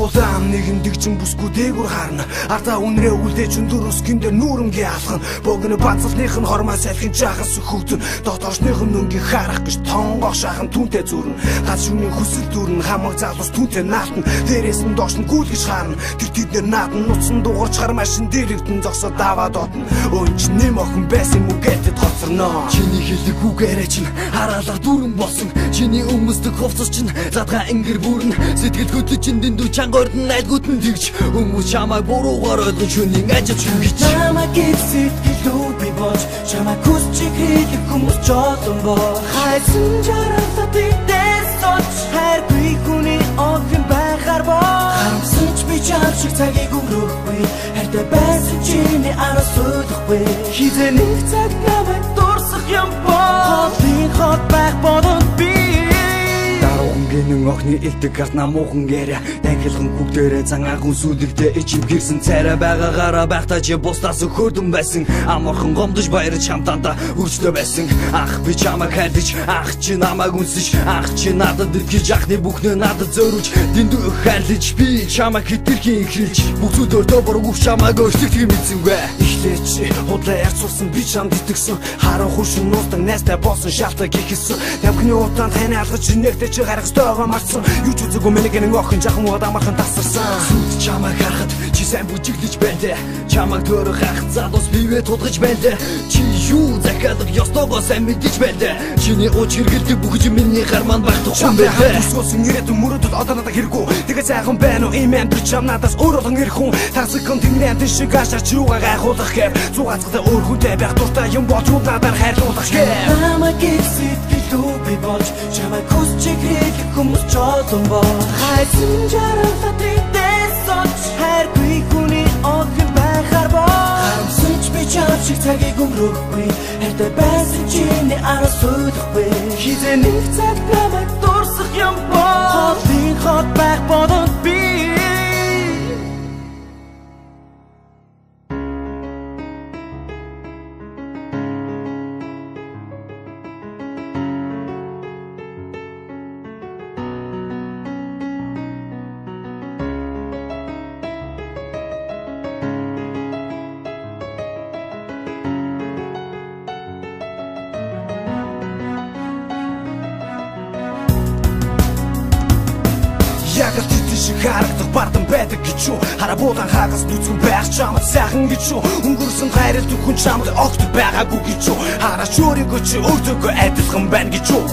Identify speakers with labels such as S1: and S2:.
S1: улаан нэгэн дэгжин бүсгүй дээгүр харна ардаа үнрээ үлдээж өндөр өскөн дээр нүүрэмгээ алхана богино бацлных нь хормоо салхин жахас хөвдөн доторшных нь өнгийн харах гэж тонгох шахан түнтэй зүрн газ шүний хүсэл дүрн хамаг залуус түнтэй наалтан дээрээс нь доош нь гүйлгэж харна тэр тэднэр наадан нуцсан дуурч хар машин дэрэгдэн зогсоо даваад одно өн чи нэм охин байсан юм уу гэтэд хоцорно чиний хэлдэг үгээрээ чинь хараалга дүрэн болсон чиний өмсдөг хувцас чинь задгаа ингэр бүрэн сэтгэл хөдлөж чинь дэндүү чангорд нь найдгууд нь тэгж хүмүүс чамайг буруугаар ойлгож хүнийг ажиж хүгэж
S2: чамайг сэтгэлөө би болж чамайг хүсч хэлэх хүмүүс жолон боо хайсан жаргалтай бидээс сууч хайргүй хүний охин байхаар боо харамсан ч би чам шиг цагийг өнгөрөхгүй хайртай байсан чиний араас суулгахгүй хизээ нэг цаг намайг дурсах юм боо хот байх бодод би
S1: гэнэн охны илдэг гарт намуухан гэрэ танхилхан хүүхдэрэ занаахан сүлэгдэ ичим гэрсэн царай байгаагаараа байхдаа чи бусдаас хөрдөн байсан амархан гомдож баярч хамтаандаа үржлөө байсан ах би чамайг хайрлаж ах чи намайг үнсэж ах чи надад итгэж ахны бүхнээ надад зориулж дэндүү хайрлаж би чамайг хэтэрхий ихрэлж бүх зүйлөөр тоборгүй чамайг өөрчлөх мэдсэнгүй ихлээ чи худлаа ярьцуулсан би чамд итгэсэн харан хуршин нууцдаг найстай болсон шалтгаан гихсэн тавхны утаан тань алгаж нэгтэй чи гаргаж байгаа марцсан юу ч үзээгүй миний охин жахан удаа мархан тасарсан сүд чамайг харахад чи сайн бүжиглэж байна чамайг төрөх ах залуус бивээ тулгаж байна чи юу захиалга ёстойгоо сайн мэдэж байна чиний ууч хэрэгэлдэг бүгд миний гарман байх тухайн байна төсөөсөн ирээдүйн мөрөдөд одоо надад хэрэггүй тэгээ сайхан байна уу ийм амьдрал чам надаас өөр олон ирэх хүн тар секунд тэнгэрийн амт шиг гашаач юугаа гайхуулах гэв зугаацгатай өөр хүнтэй байх дуртай юм болж надаар хайрлуулах гэв
S2: намайг сэтгэлөө би болж чамайг хүсч хэлэх хүмүүс жолон боо хайсан жаргалтай бидээс сууч хайргүй хүний охин байхаар боо харамсан ч би чам шиг цагийг өнгөрөхгүй хайртай байсан чиний араас суулгахгүй хизээ нэг цаг намайг дурсах юм боо хот байх бодод би
S1: яг л тийм шиг харагдах бардам байдаг гэж юу харабуудан хагас нүцгэн байх чамд сайхан гэж юу өнгөрсөн хайрлах хүн чамд огт байгаагүй гэж юу хараач өөрийгөө чи өөртөө адилхан байна гэж юу